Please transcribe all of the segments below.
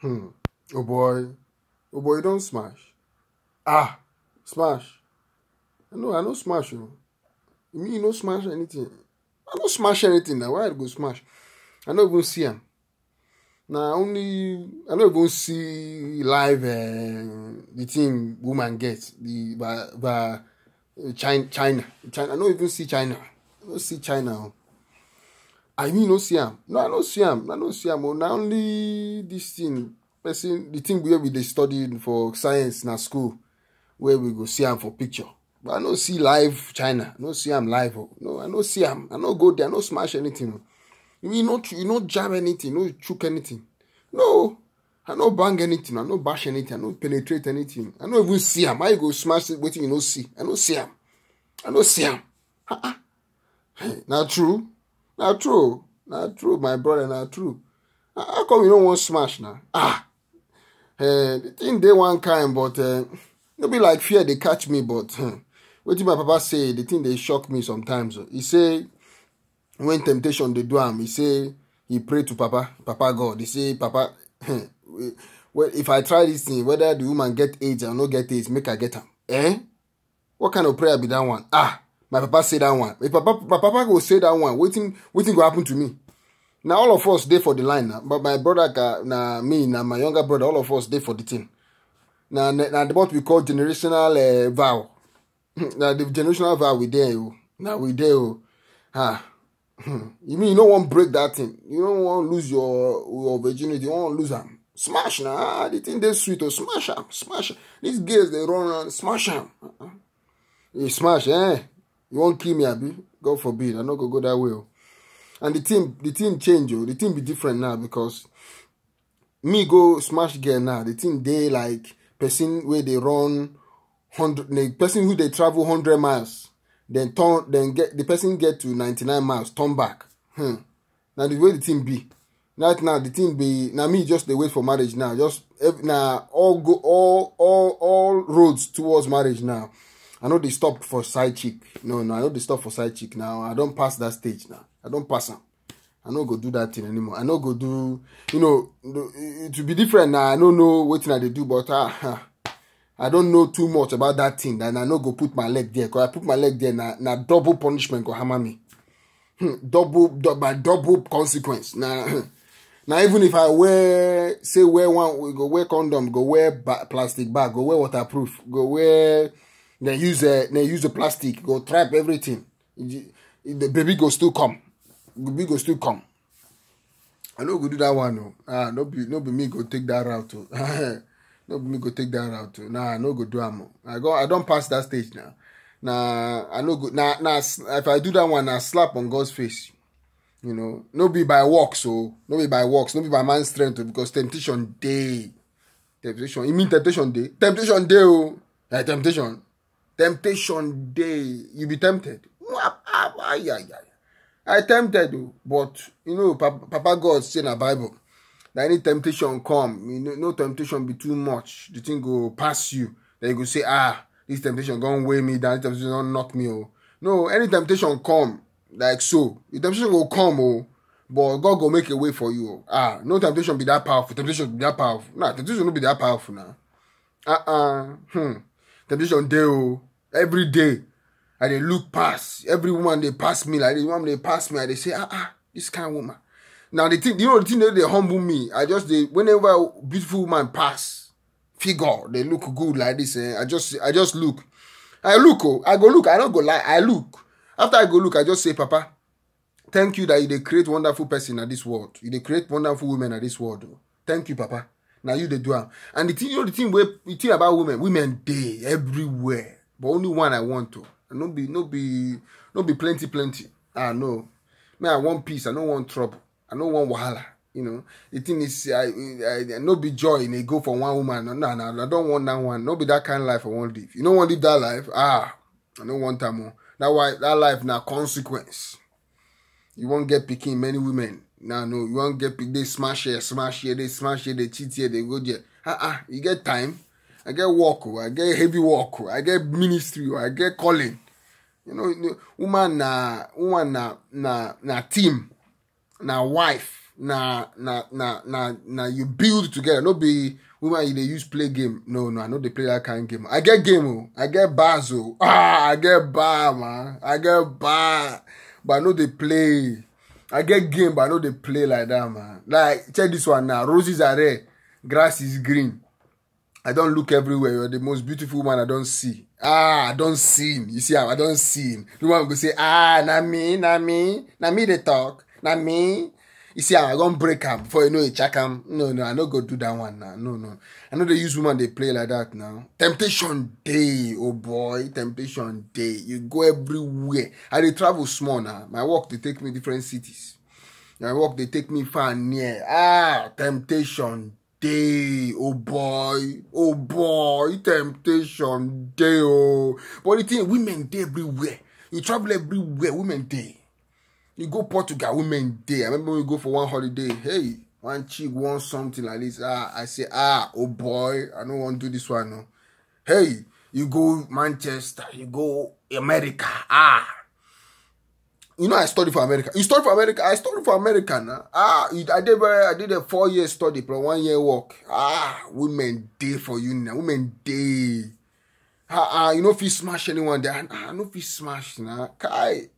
Hmm. Oh boy. Oh boy, don't smash. Ah, smash. I know smash you. You mean you no smash anything? I don't smash anything now. Why I go smash? I don't even see him. Now only I don't even see live the thing woman gets the by China. I don't even see China. I don't see China. I mean no see him. No, I don't see him. I don't see him. Now only this thing person the thing where we they studied for science in our school where we go see him for picture. But I don't see live China. I don't see him live. Oh. No, I don't see him. I don't go there. I don't smash anything. Oh. You not jab anything. No choke anything. No. I don't bang anything. I don't bash anything. I don't penetrate anything. I don't even see him. I go smash it waiting you don't see. I don't see him. I don't see him. Not true. Not true. Not true, my brother. Not true. How come you don't want smash now? The thing they one kind, but it'll be like fear they catch me, but what did my papa say? The thing they shock me sometimes. He say when temptation they do him, he say he pray to Papa God. He say, Papa, well, if I try this thing, whether the woman get AIDS or not get AIDS, make her get him. What kind of prayer be that one? My papa say that one. If my papa go say that one, waiting go happen to me. Now all of us dey for the line now. But my brother, me, my younger brother, all of us dey for the thing. Now what we call generational vow. Now the generational vow we there. Now we there. You mean you don't want to break that thing? You don't want to lose your virginity. You want to lose them. Smash now. The thing they sweet or smash them. Smash. These girls they run around. Smash them. You smash, You won't kill me, Abi? God forbid. I'm not gonna go that way. And the team change, The team be different now because me go smash girl now. The team they like person where they run 100. The person who they travel 100 miles, then get the person get to 99 miles, turn back. Now the way the team be. Right now the team be now me just they wait for marriage now. Just now all roads towards marriage now. I know they stop for side chick. No, I know they stop for side chick now. I don't pass that stage now. I don't pass them. I don't go do that thing anymore. I don't go do, it will be different now. I don't know what thing they do, but I don't know too much about that thing. And I don't go put my leg there. Because I put my leg there, now double punishment go hammer me. Double consequence. Now even if I wear one, we go wear condom, go wear plastic bag, go wear waterproof, go wear... They use the plastic, go trap everything. The baby go still come. The baby go still come. I know go do that one, no. No be me go take that route, too. No be me go take that route, too. I no go do am. I don't pass that stage now. I no go. If I do that one, I slap on God's face. No be by works, no be by works, no be by man's strength, because temptation day. Temptation. You mean temptation day? Temptation day, temptation. Temptation day, you be tempted. I tempted, but Papa God say in the Bible that any temptation come, no temptation be too much. The thing go pass you. Then you go say, this temptation gonna weigh me down. This temptation gonna knock me. No, any temptation come like so. The temptation will come, but God go make a way for you. No temptation be that powerful. Temptation be that powerful. Nah, temptation no be that powerful now. Temptation day, every day, and they look past. Every woman they pass me, like the woman they pass me, and they say, this kind of woman. Now the thing that they humble me. Whenever a beautiful woman pass, figure, they look good like this. I just look. I go look. I don't go lie. I look. After I go look, I just say, Papa, thank you that you create wonderful person in this world. You create wonderful women in this world. Thank you, Papa. Now you they do am. And the thing about women they everywhere. But only one I want to. No be plenty. No. Me I want peace. I don't want trouble. I don't want wahala. The thing is I no be joy in a go for one woman. No, I don't want that one. No be that kind of life I want to live. You don't want to live that life? I don't want that more. That's why that life now consequence. You won't get picking many women. No, you won't get pick. They smash here, they cheat here, they go there. You get time. I get work, I get heavy work, I get ministry, I get calling. Woman na team, na wife, na you build together. No be woman they use play game. No, I know they play that kind of game. I get game, oh. I get bars, oh. I get bar, man. I get bar. But I know they play. I get game, but I know they play like that, man. Like, check this one now. Roses are red. Grass is green. I don't look everywhere. You're the most beautiful woman I don't see. I don't see him. You see how I don't see him. The one go say, na me they talk. Na me. You see how I don't break up before you know you check him. No, I don't go do that one now. No. I know they use woman, they play like that now. Temptation day, oh boy. Temptation day. You go everywhere. I dey travel small now. My work, they take me different cities. My work, they take me far and near. Temptation day, oh boy, temptation day, oh. But the thing, women day everywhere. You travel everywhere, women day. You go Portugal, women day. I remember when we go for one holiday. Hey, one chick wants something like this. I say, oh boy, I don't want to do this one, no. Hey, you go Manchester, you go America, You know I study for America. You study for America? I study for America now. I did a 4-year study plus 1 year work. Women day for you now. Women day. You know if you smash anyone there. I know if you smash now. Kai.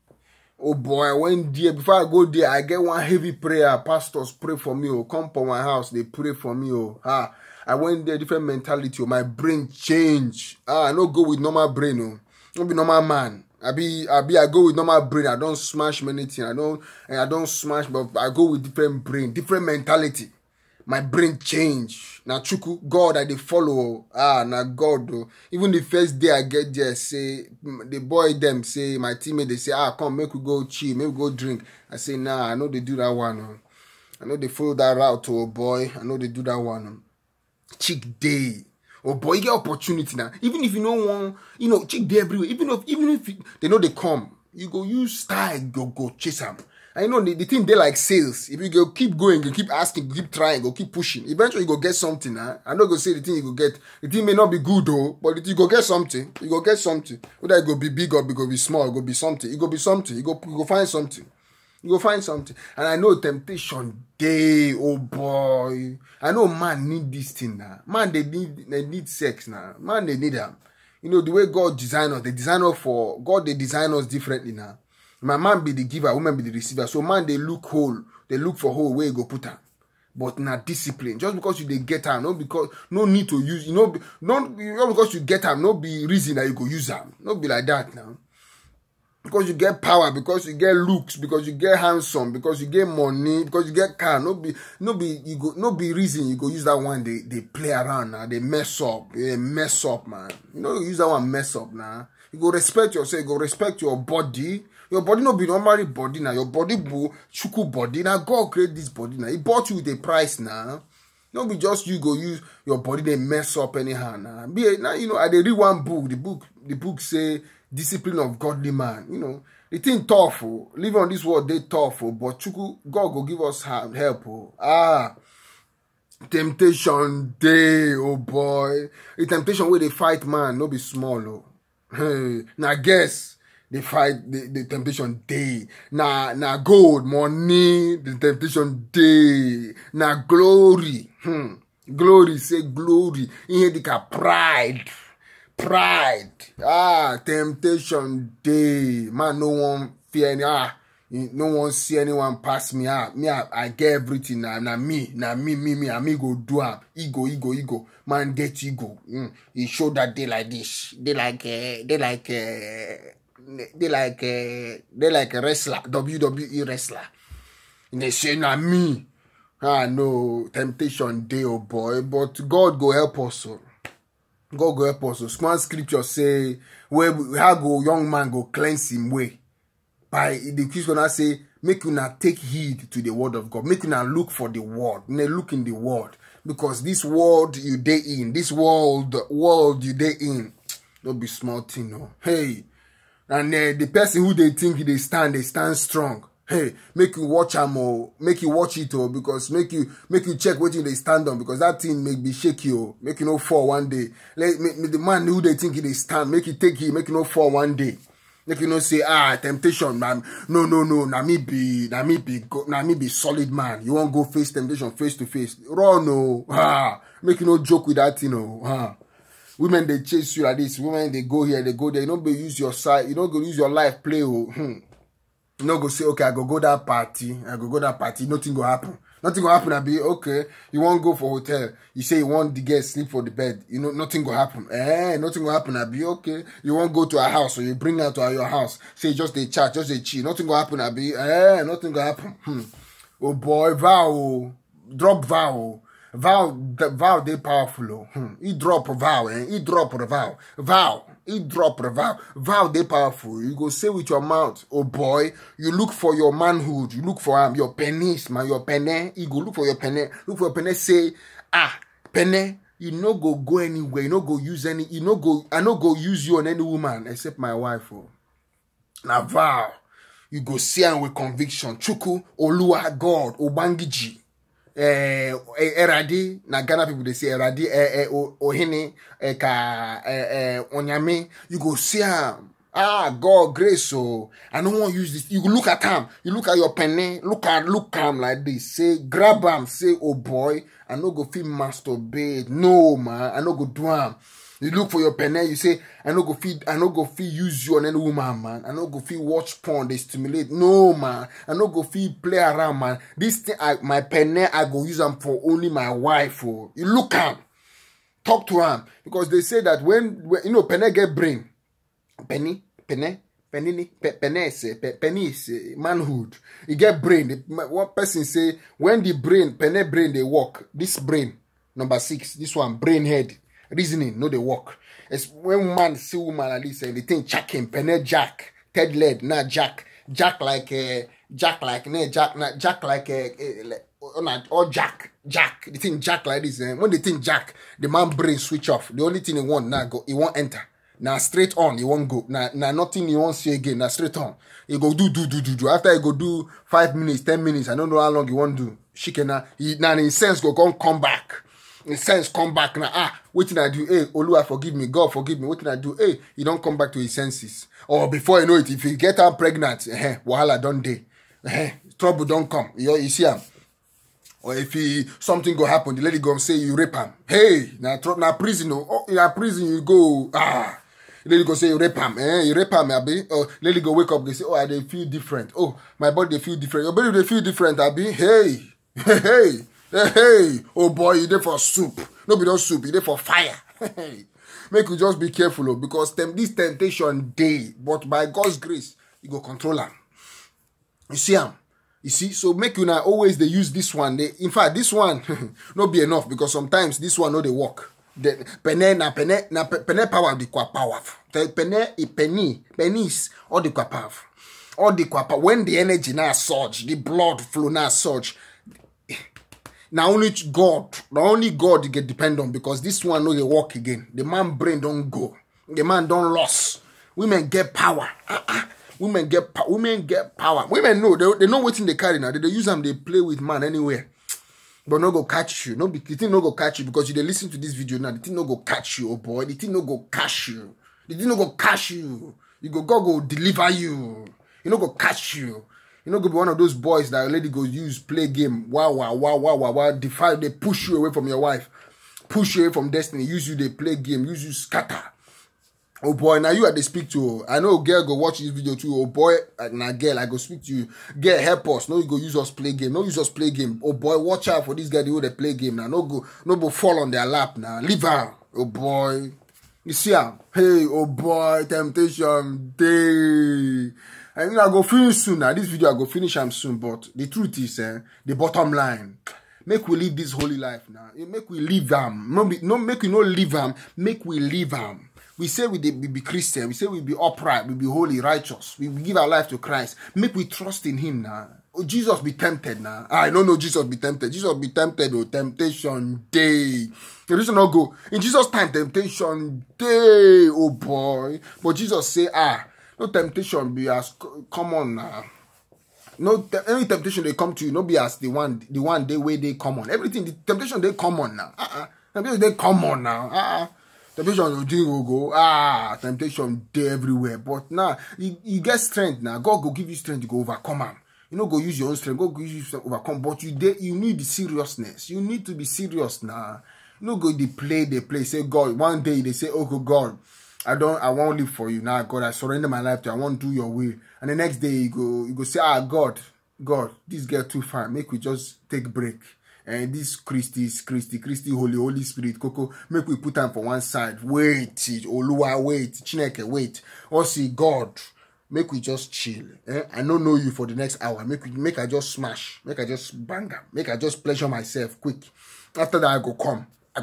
Oh boy, I went there. Before I go there, I get one heavy prayer. Pastors pray for me. Oh, come to my house. They pray for me. Oh, I went there, different mentality. Oh, my brain change. I don't go with normal brain. Oh, don't be normal man. I go with normal brain. I don't smash many things. I don't smash, but I go with different brain, different mentality. My brain change. Now chuku, God I dey follow. Now God. Even the first day I get there, say the boy them say my teammate they say come make we go chill, make we go drink. I say nah, I know they do that one. I know they follow that route, oh boy. I know they do that one. Chick day. Oh boy, you get opportunity now. Even if you know one, chick day everywhere. Even if they know they come, you go use style, go chase them. I know the thing they like sales. If you go keep going, you keep asking, you keep trying, go keep pushing. Eventually you go get something. I'm not gonna say the thing you go get. The thing may not be good though, but you go get something. You go get something. Whether it go be big or it go be small, it go be something. It go be something. You go find something. You go find something. And I know temptation day, oh boy. I know man need this thing now. Man, they need sex now. Man, they need them. You know, the way God designed us, they design us differently now. My man be the giver, woman be the receiver. So man, they look for whole where you go put her. But not discipline. Just because you get her, no need to use, not because you get her, no be reason that you go use her. No be like that now. Because you get power, because you get looks, because you get handsome, because you get money, because you get car, no be reason you go use that one. They play around now, they mess up, man. You use that one mess up now. You go respect yourself, you go respect your body. Your body no be normal body now. Your body be chuku body. Now God create this body now. He bought you with a price now. Don't be just you go use your body, they mess up anyhow now. I dey read one book. The book say discipline of godly man. The thing tough. Living on this world, they tough. But chuku, God go give us help. Temptation day, oh boy. The temptation where they fight man, no be small. Hey, now guess. They fight the temptation day. Now gold, money, the temptation day. Now glory. Glory, say glory. In here, they got pride. Temptation day. Man, no one fear any. No one see anyone pass me. I get everything. Now me go do am. Ego. Man get ego. He show that they like this. They like a wrestler, WWE wrestler. And they say, nah, me. No, temptation day, oh boy. But God go help us. God go help us. Small scripture say, how go young man go cleanse him way. By the Christian say, make you not take heed to the word of God. Make you not look for the word. Look in the word. Because this world you day in, this world you day in, don't be small thing, no. Hey. And the person who they think they stand strong. Hey, make you watch them or make you watch it because make you check what they stand on because that thing make be shaky make you fall one day. The man who they think they stand, make you take it, make you fall one day. Like, you know, say, temptation, man. No. Na me be solid man. You won't go face temptation face to face. Run, no. Make you no joke with that, you know. Women, they chase you like this. Women, they go here, they go there. You don't go use your side. You don't go use your life play. You don't go say, okay, I go that party. Nothing go happen. Nothing will happen. I be okay. You won't go for hotel. You say you want the guest sleep for the bed. You know nothing will happen. Nothing will happen. I be okay. You won't go to a house, so you bring her to your house. Say just a chat, just a chill. Nothing will happen. I be nothing will happen. Oh boy, vow, drop vow. Vow, they powerful. He drop a vow, he drop a vow. He drop a vow. Vow, they powerful. You go say with your mouth, oh boy, you look for your manhood. You look for your pennies, man, your penny. You go look for your penny. Look for your penny, say, penny, you no go anywhere. You no go use any, I no go use you on any woman except my wife. Now vow, you go see her with conviction. Chuku, Olua, God, Obangiji. Eradi na Ghana people they say eradi ohene onyame. You go see him. God grace. So I don't want to use this. You look at him. You look at your penny. Look him like this. Say grab him. Say oh boy. I no go feel masturbate. No man. I no go do him. You look for your penny, you say, I no go feel use you on any woman, man. I no go feel watch porn, they stimulate. No, man. I no go feel play around, man. This thing, my penny, I go use them for only my wife. You look at him. Talk to him. Because they say that when you know, penny get brain. Penny is manhood. You get brain. One person say, when the penny brain, they work. This brain, number 6, this one, brain head. Reasoning, no they work. It's when man see woman at least they think jacking, penny jack, Ted led, not jack like or jack. They think jack like this. When they think jack, the man brain switch off. The only thing he want now go, he won't enter. Now straight on, he won't go. Now nothing he won't see again. Now straight on, he go do. After he go do 5 minutes, 10 minutes, I don't know how long he won't do. Shikena, now in sense go come back. In sense, come back now. What did I do? Hey, Olua, forgive me. God, forgive me. What did I do? Hey, he don't come back to his senses. Or before you know it, if he get her pregnant, wahala don't day. Trouble don't come. You see him. Or if something go happen, the lady go and say you rape him. Hey, now prison. In prison you go. The lady go say you rape him. You rape him, abi. Or lady go wake up. They say, oh, they feel different. Oh, my body they feel different. Your body they feel different, abi. Hey. Hey, oh boy, you there for soup. No be no soup, you there for fire. Make you just be careful, because this temptation day, but by God's grace, you go control them. You see them? You see? So make you now always they use this one. In fact, this one not be enough, because sometimes this one no they work. The penny power the quite powerful. Pennies all the quite powerful. All the quite powerful. When the energy now surge, the blood flow now surge. Now only God you get depend on, because this one no they work again. The man brain don't go. The man don't loss. Women get power. Women get power. Women know they know what in they carry now. They use them. They play with man anywhere, but no go catch you. The thing no go catch you, because you they listen to this video now. The thing no go catch you, oh boy. The thing no go catch you. The thing no go catch you. God go deliver you. You no go catch you. You know, go be one of those boys that a lady go use play game. Wow. Defy, they push you away from your wife, push you away from destiny. Use you, they play game. Use you scatter. Oh boy, now you are they speak to. I know girl go watch this video too. Oh boy, now girl, I go speak to you. Girl, help us. No, you go use us play game. No, use us play game. Oh boy, watch out for this guy. They play game now. No go fall on their lap now. Leave her. Oh boy, you see her. Hey, oh boy, temptation day. I mean, I go finish soon now. This video I go finish soon. But the truth is, the bottom line, make we live this holy life now. Make we live them. No, make we not live them. Make we live them. We say we be Christian. We say we be upright. We be holy, righteous. We give our life to Christ. Make we trust in Him now. Oh, Jesus be tempted now. I don't know Jesus be tempted. Jesus be tempted. Oh, temptation day. The reason not go in Jesus' time. Temptation day. Oh boy. But Jesus say no temptation be as common now. No, any temptation they come to you, no be as the one day where they come on. Everything, the temptation they come on now. Temptation they come on now. Temptation will go. Temptation dey everywhere. But now, you get strength now. God go give you strength to go overcome am. You know, go use your own strength. God go use you to overcome. But you need the seriousness. You need to be serious now. You know, go they play. Say, God, one day they say, oh, God, I won't live for you now. God, I surrender my life to you. I want to do your will. And the next day you go say, God, this girl too fine. Make we just take break. And this Christy, Holy Spirit, Coco, make we put them for one side. Wait, Oluwa, wait, Chineke, wait. Or see, God, make we just chill. I don't know you for the next hour. Make I just smash. Make I just bang them. Make I just pleasure myself quick. After that, I go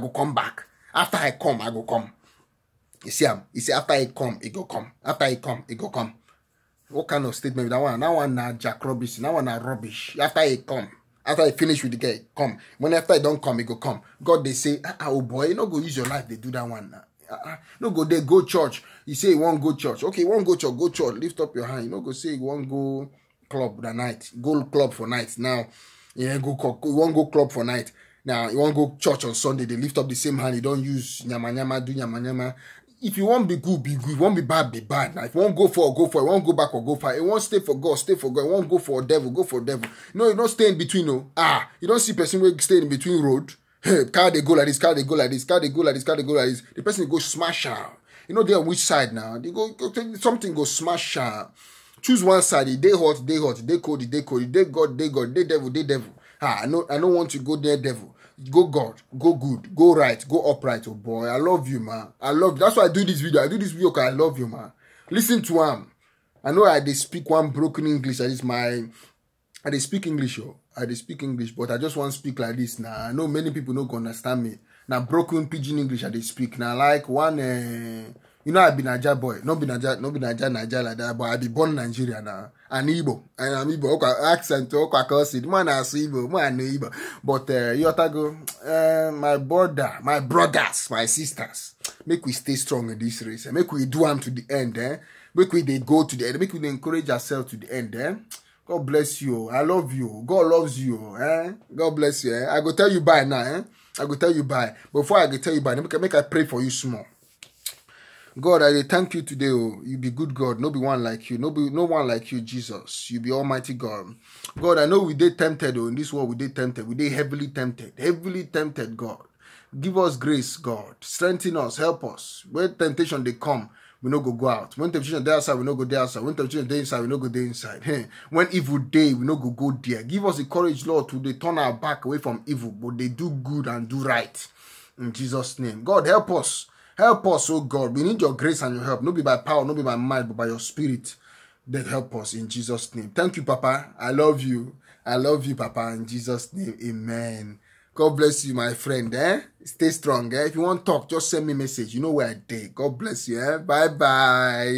come back. After I come, I go come. You see, after I come, it go come. After I come, it go come. What kind of statement? That one na Jack Robinson. That one na rubbish. After I come. After I finish with the guy, come. When after I don't come, it go come. God, they say, oh boy, you no go use your life. They do that one. No go there, go church. You say you won't go church. Okay, you won't go church, go church. Lift up your hand. You no go say you won't go club the night. Go club for night. Now, you won't go club for night. Now, you won't go church on Sunday. They lift up the same hand. You don't use nyama, do nyama. If you want be good, be good. If you want be bad. Now, if you want go for, go for. If you want go back or go for. If you want stay for God, stay for God. If you want go for devil, go for devil. No, you don't stay in between. No. You don't see person who stay in between road. Hey, car they go like this, car they go like this, car they go like this, car they go like this. The person go smash out. You know they on which side now? They go something go smash out. Choose one side. They hot, they cold, they God, they devil. I don't want to go there, devil. Go God, go good, go right, go upright. Oh boy, I love you, man. I love you. That's why I do this video. I do this video because I love you, man. Listen to him. I know they speak one broken English. I they speak English, yo. I speak English, but I just want to speak like this now. I know many people don't understand me. Now broken Pidgin English I speak. Now like one you know I be Niger boy. Not be Niger like that, but I be born in Nigeria now. And Igbo. And I'm Igbo. Okay, accent, okay, curse man as Igbo, man Igbo. But you have to go, my brothers, my sisters, make we stay strong in this race. Make we do them to the end, Make we they go to the end. Make we encourage ourselves to the end, God bless you. I love you. God loves you. God bless you. I go tell you bye now. I go tell you bye. Before I go tell you bye, make I pray for you small. God, I thank you today. Oh, you be good God. No be one like you. No one like you, Jesus. You be Almighty God. God, I know we did tempted. Oh, in this world we did tempted. We did heavily tempted. Heavily tempted, God. Give us grace, God. Strengthen us. Help us. When temptation they come, we no go out. When temptation dey outside, we no go dey outside. When temptation dey inside, we no go dey inside. When evil day, we no go there. Give us the courage, Lord, to turn our back away from evil, but they do good and do right. In Jesus' name. God, help us. Help us, oh God. We need your grace and your help. Not be by power, not be by might, but by your spirit. Then help us in Jesus' name. Thank you, Papa. I love you. I love you, Papa. In Jesus' name, amen. God bless you, my friend. Stay strong. If you want to talk, just send me a message. You know where I did. God bless you. Bye-bye.